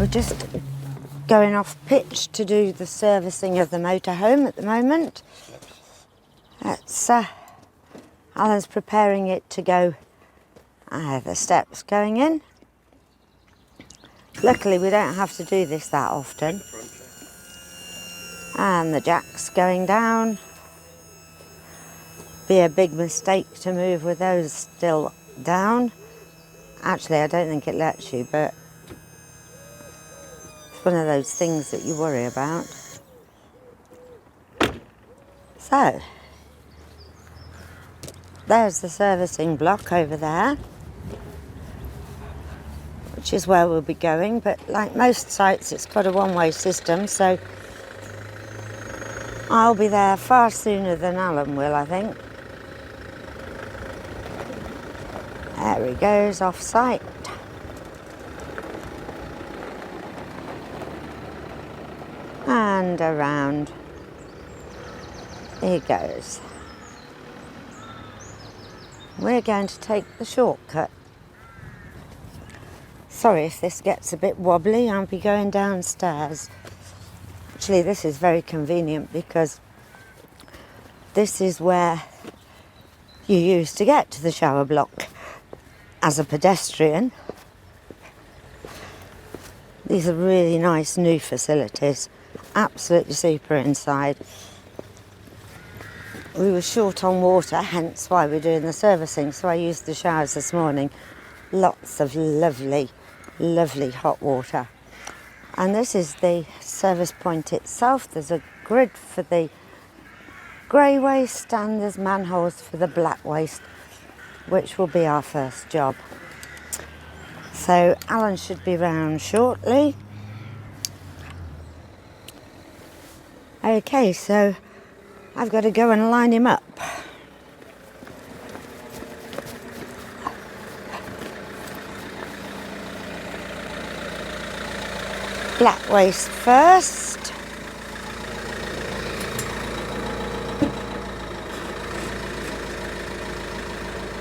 We're just going off pitch to do the servicing of the motorhome at the moment. That's Alan's preparing it to go. The steps going in. Luckily we don't have to do this that often. And the jack's going down. Be a big mistake to move with those still down. Actually, I don't think it lets you, but it's one of those things that you worry about. So, there's the servicing block over there, which is where we'll be going, but like most sites, it's got a one-way system, so I'll be there far sooner than Alan will, I think. There he goes, off site. And around he goes. We're going to take the shortcut. Sorry if this gets a bit wobbly, I'll be going downstairs. Actually, this is very convenient because this is where you use to get to the shower block as a pedestrian. These are really nice new facilities, absolutely super inside. We were short on water, hence why we're doing the servicing, so I used the showers this morning. Lots of lovely, lovely hot water. And this is the service point itself. There's a grid for the grey waste and there's manholes for the black waste, which will be our first job. So Alan should be round shortly. Okay, so I've got to go and line him up. Black waste first.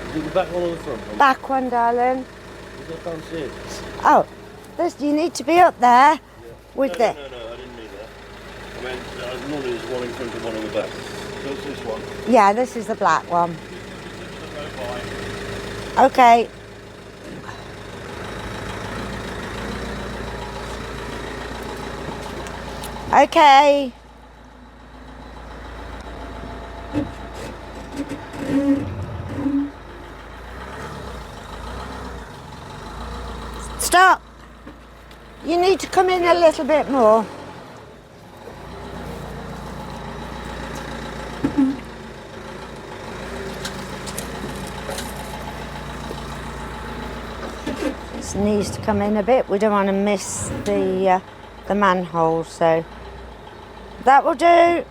Is it the back one or the front one? Back one, darling. I can't see it. Oh, this, you need to be up there. Yeah. With No, the... no, I didn't mean that. I meant normally there's one in front and one on the back. So it's this one. Yeah, this is the black one. Okay. Okay. Stop. You need to come in a little bit more. This needs to come in a bit. We don't want to miss the manhole, so that will do.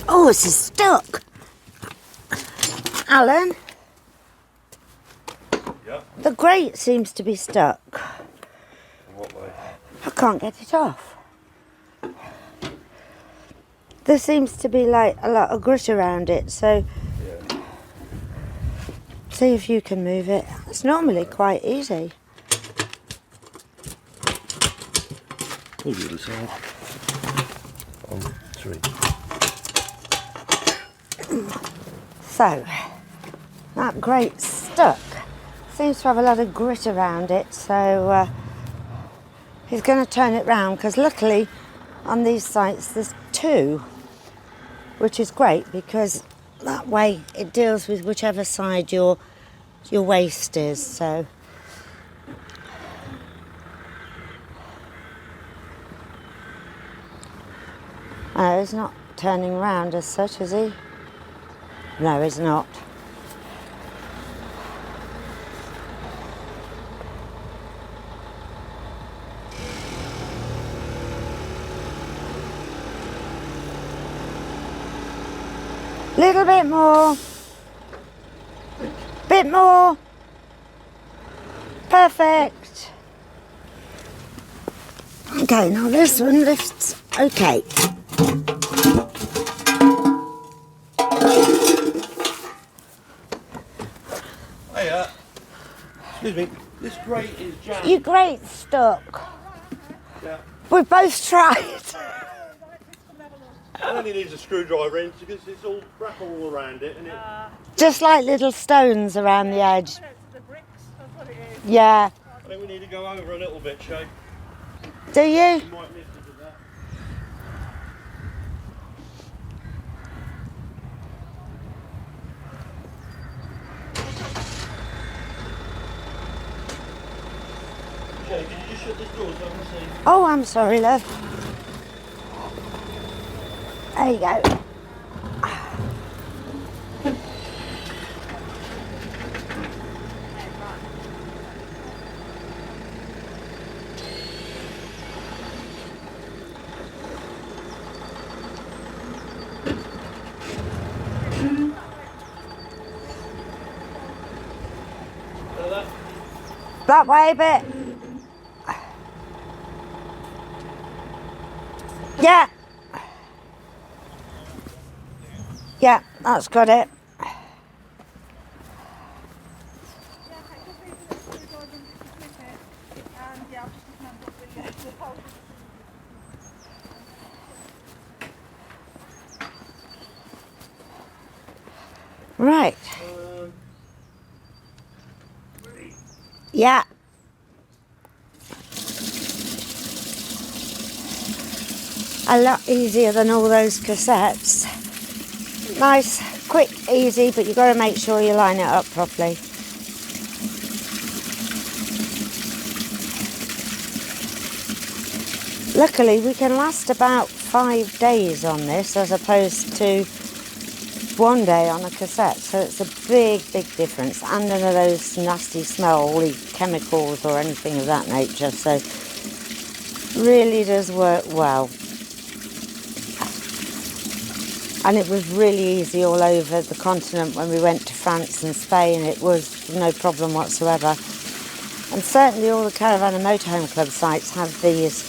Oh, this is stuck. Alan? Yeah. The grate seems to be stuck. In what way? I can't get it off. There seems to be like a lot of grit around it, so Yeah. see if you can move it. It's normally quite easy. Pull the other side. On 3. So, that grate's stuck. Seems to have a lot of grit around it, so he's going to turn it round, because luckily on these sites there's 2, which is great because that way it deals with whichever side your waste is. So no, he's not turning round as such, is he? No, he's not. Little bit more. Bit more. Perfect. Okay, now this one lifts. Okay. Excuse me. This grate is jammed. Your grate's stuck. Yeah. We've both tried. It only needs a screwdriver in because it's all gravel all around it, and it. Just like little stones around the edge. The bricks, that's what it is. Yeah. I think we need to go over a little bit, Shay. Do you? You might miss it with that. Shay, could you just shut this door so I can see? Oh, I'm sorry, love. There you go. That way a bit. Yeah. Yeah, that's got it. Right. Yeah. A lot easier than all those cassettes. Nice, quick, easy, but you've got to make sure you line it up properly. Luckily, we can last about 5 days on this as opposed to 1 day on a cassette, so it's a big difference, and none of those nasty smelly chemicals or anything of that nature, so really does work well. And it was really easy all over the continent when we went to France and Spain. It was no problem whatsoever, and certainly all the Caravan and Motorhome Club sites have these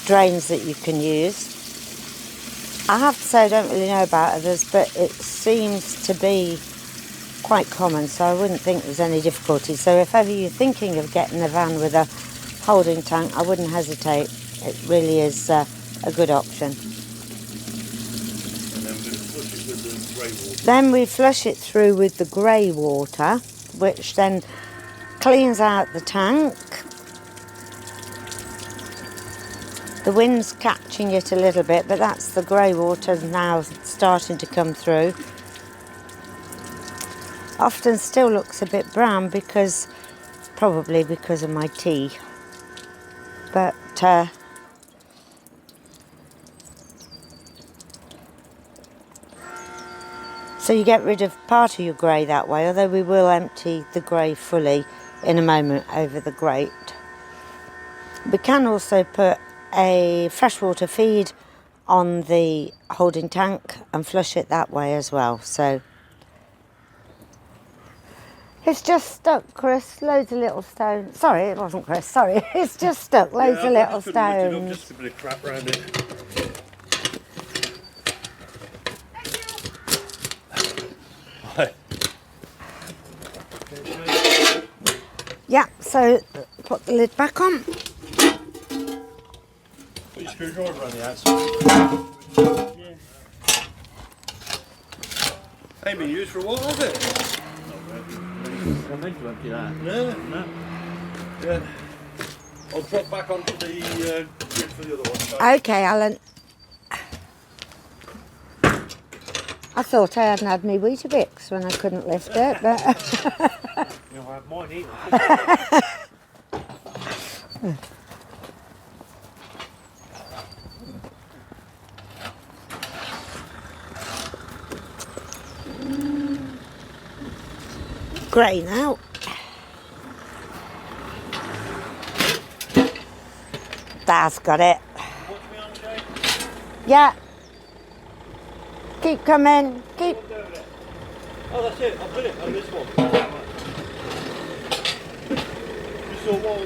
drains that you can use. I have to say I don't really know about others, but it seems to be quite common, so I wouldn't think there's any difficulty. So if ever you're thinking of getting a van with a holding tank, I wouldn't hesitate. It really is a good option. And then we're going to flush it with the grey water. Then we flush it through with the grey water, which then cleans out the tank. The wind's catching it a little bit, but that's the grey water now starting to come through. Often still looks a bit brown probably because of my tea. But so you get rid of part of your grey that way, although we will empty the grey fully in a moment over the grate. We can also put a freshwater feed on the holding tank and flush it that way as well. So it's just stuck, Chris. Loads of little stones. Sorry, it wasn't Chris. Sorry, it's just stuck. Loads of little stones. Just a bit of crap around it. Yeah. So put the lid back on. Put your screwdriver on the outside. Yeah. Ain't been used for a while, has it? I meant to empty that. No. Yeah. I'll drop back onto the grid for the other one. So. Okay, Alan. I thought I hadn't had my Weetabix when I couldn't lift it, but You'll have mine either. grey now. That's got it. Watch me on, Jay. Yeah. Keep coming. Keep. Oh, that's it. I've done it on this one. You saw what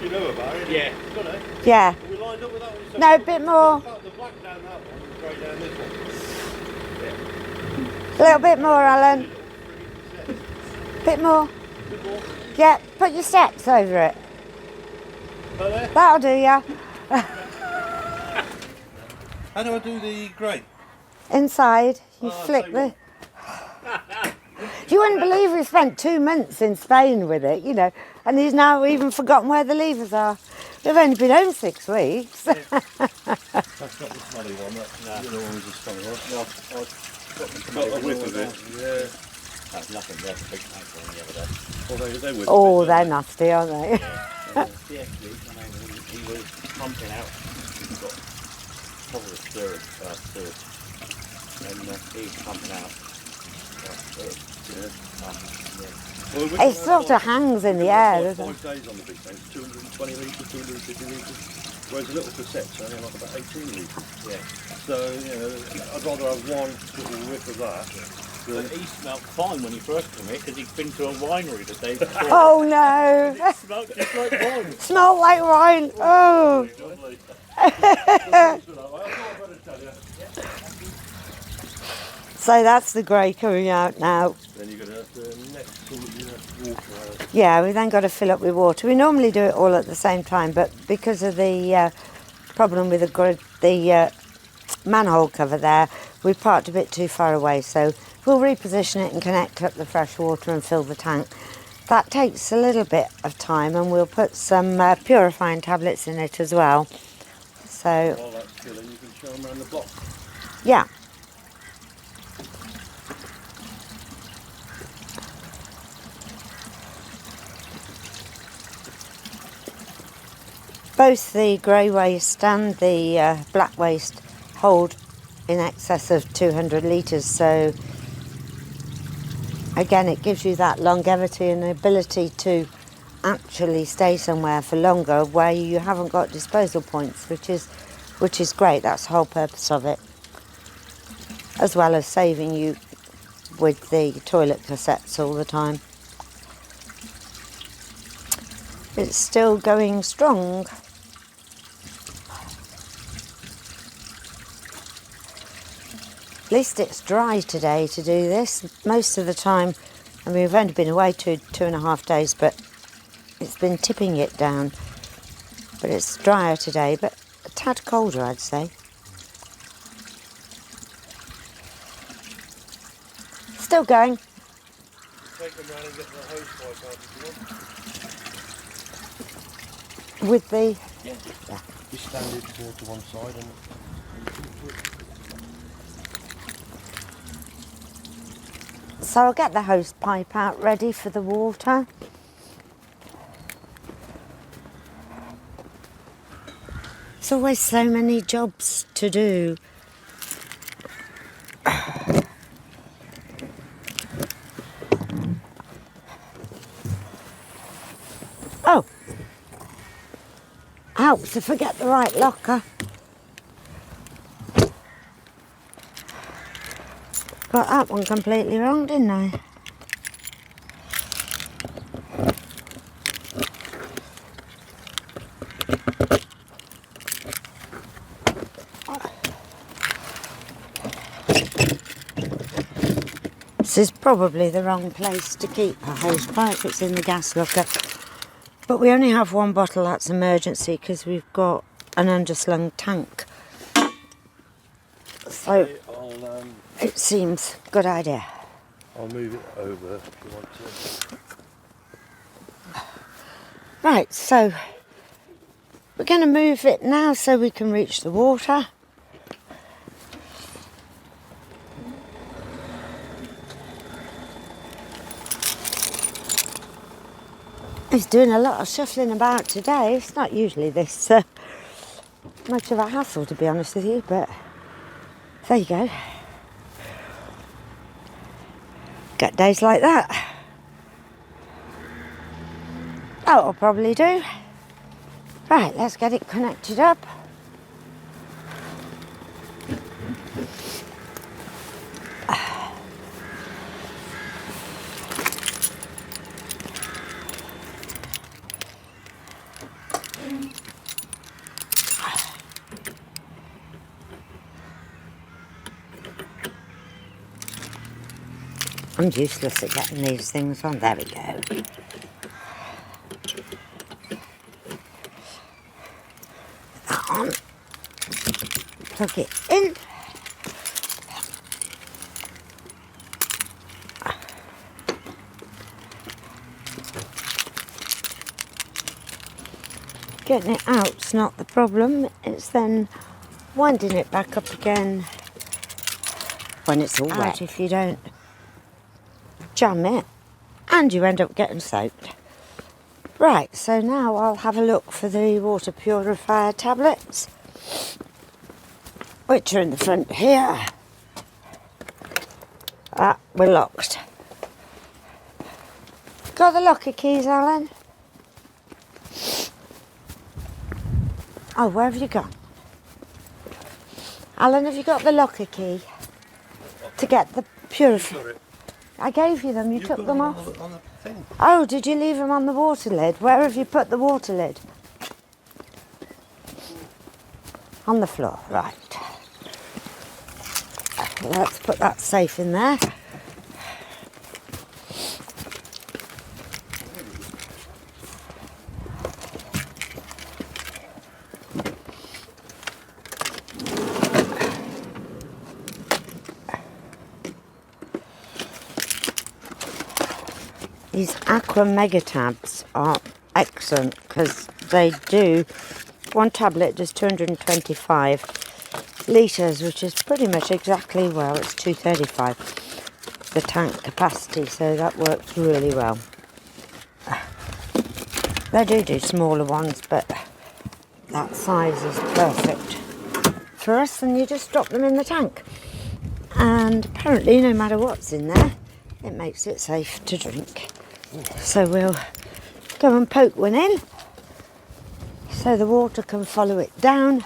you know about it? Yeah. Done it? Yeah. Are we lined up with that one? So No, a bit more. the black down that one, grey down this one. A little bit more, Alan. Bit more. Bit more. Yeah, put your steps over it. Oh, there. That'll do ya. How do I do the grey? Inside, you flick same the... one. You wouldn't believe we spent 2 months in Spain with it, you know, and he's now even forgotten where the levers are. We've only been home 6 weeks. That's not the smelly one, that's the other one was the smelly one. No, I've got a whiff of it, yeah. that's nothing. There's a big tank on the other day. Well, they whiff Oh, a bit, they're don't nasty, aren't they? CS Luke, I mean, he was pumping out. He's got probably stirred, and he was pumping out. Well, we It can sort have of hangs in the air, like doesn't it? 5 days on the big tanks, 220 litres, 250 litres, whereas the little cassettes are only like about 18 litres. Yeah. So, you know, I'd rather have one little whiff of that. But he smelled fine when he first came here because he'd been to a winery the day before. Oh no! It smelled just like wine. Smell like wine. Oh. Lovely. I thought I'd better tell you. So that's the grey coming out now. Then you're going to have to next water out. Yeah, we then got to fill up with water. We normally do it all at the same time, but because of the problem with the manhole cover there, we parked a bit too far away. So we'll reposition it and connect up the fresh water and fill the tank. That takes a little bit of time, and we'll put some purifying tablets in it as well. So, While that's filling, you can show them around the block. yeah. Both the grey waste and the black waste hold in excess of 200 litres, so again it gives you that longevity and the ability to actually stay somewhere for longer where you haven't got disposal points, which is great. That's the whole purpose of it, as well as saving you with the toilet cassettes all the time. It's still going strong. At least it's dry today to do this. Most of the time, I mean, we've only been away 2.5 days, but it's been tipping it down. But it's drier today, but a tad colder, I'd say. Still going. Take them round and get the hose pipe out if you want. With the... Yeah. Just stand it to one side and... So I'll get the hose pipe out ready for the water. There's always so many jobs to do. Oh! Helps to forget the right locker. Got that one completely wrong, didn't I? This is probably the wrong place to keep a hose pipe. It's in the gas locker. But we only have one bottle, that's emergency, because we've got an underslung tank. So it seems a good idea. I'll move it over if you want to. Right, so we're going to move it now so we can reach the water. He's doing a lot of shuffling about today. It's not usually this much of a hassle, to be honest with you, but there you go. Get days like that. That'll probably do. Right, let's get it connected up. I'm useless at getting these things on. There we go. on, plug it in. Getting it out's not the problem, it's then winding it back up again when it's all wet if you don't jam it, and you end up getting soaked. Right, so now I'll have a look for the water purifier tablets, which are in the front here. Ah, we're locked. Got the locker keys, Alan? Oh, where have you gone? Alan, have you got the locker key to get the purifier? I gave you them, you took them off. On the thing. Oh, did you leave them on the water lid? Where have you put the water lid? On the floor, right. Let's put that safe in there. These Aqua Mega Tabs are excellent because they do, one tablet does 225 litres, which is pretty much exactly, well, it's 235, the tank capacity, so that works really well. They do smaller ones, but that size is perfect for us, and you just drop them in the tank. And apparently, no matter what's in there, it makes it safe to drink. So we'll go and poke one in so the water can follow it down.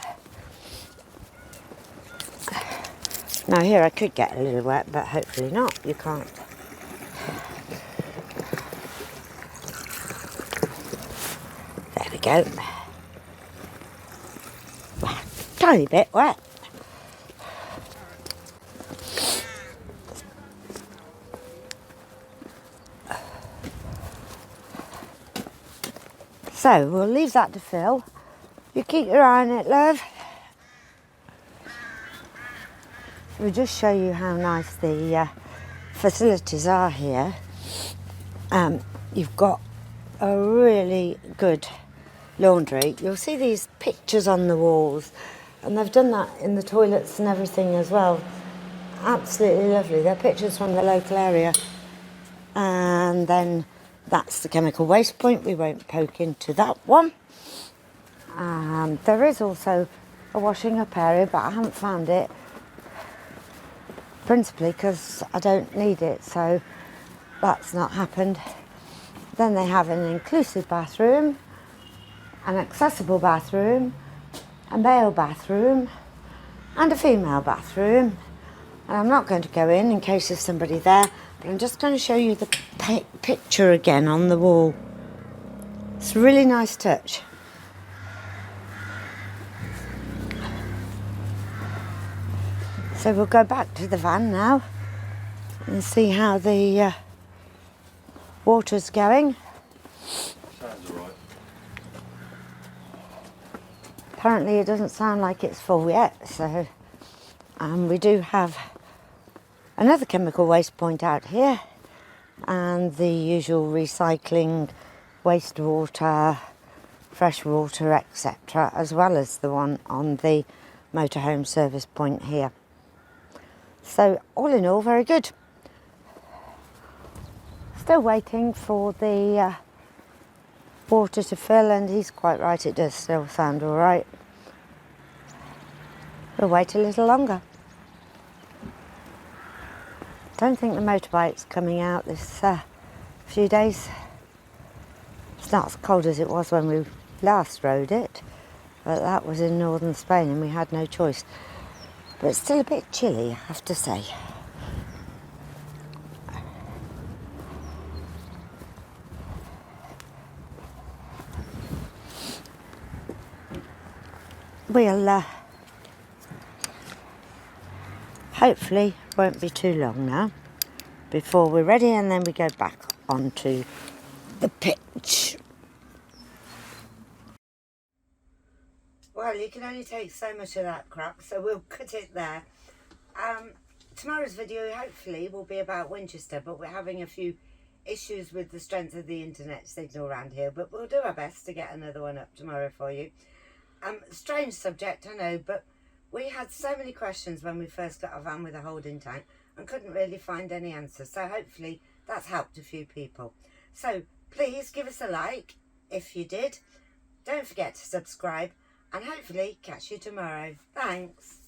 Now here I could get a little wet, but hopefully not, you can't. There we go. Well, tiny bit wet. So we'll leave that to fill. You keep your eye on it, love. We'll just show you how nice the facilities are here. You've got a really good laundry. You'll see these pictures on the walls, and they've done that in the toilets and everything as well. Absolutely lovely. They're pictures from the local area. And then that's the chemical waste point. We won't poke into that one. There is also a washing up area, but I haven't found it, principally because I don't need it, so that's not happened. Then they have an inclusive bathroom, an accessible bathroom, a male bathroom, and a female bathroom. And I'm not going to go in case there's somebody there, but I'm just going to show you the picture again on the wall. It's a really nice touch. So we'll go back to the van now and see how the water's going. Sounds alright. Apparently it doesn't sound like it's full yet, so we do have another chemical waste point out here, and the usual recycling, wastewater, fresh water, etc., as well as the one on the Motorhome Service point here. So all in all, very good. Still waiting for the water to fill, and he's quite right, it does still sound all right. We'll wait a little longer. Don't think the motorbike's coming out this few days. It's not as cold as it was when we last rode it, but that was in northern Spain and we had no choice. But it's still a bit chilly, I have to say. We'll hopefully won't be too long now before we're ready, and then we go back onto the pitch. Well, you can only take so much of that crap, so we'll cut it there. Tomorrow's video hopefully will be about Winchester, but we're having a few issues with the strength of the internet signal around here, but we'll do our best to get another one up tomorrow for you. Strange subject, I know, but we had so many questions when we first got a van with a holding tank and couldn't really find any answers, so hopefully that's helped a few people. So please give us a like if you did. Don't forget to subscribe, and hopefully catch you tomorrow. Thanks.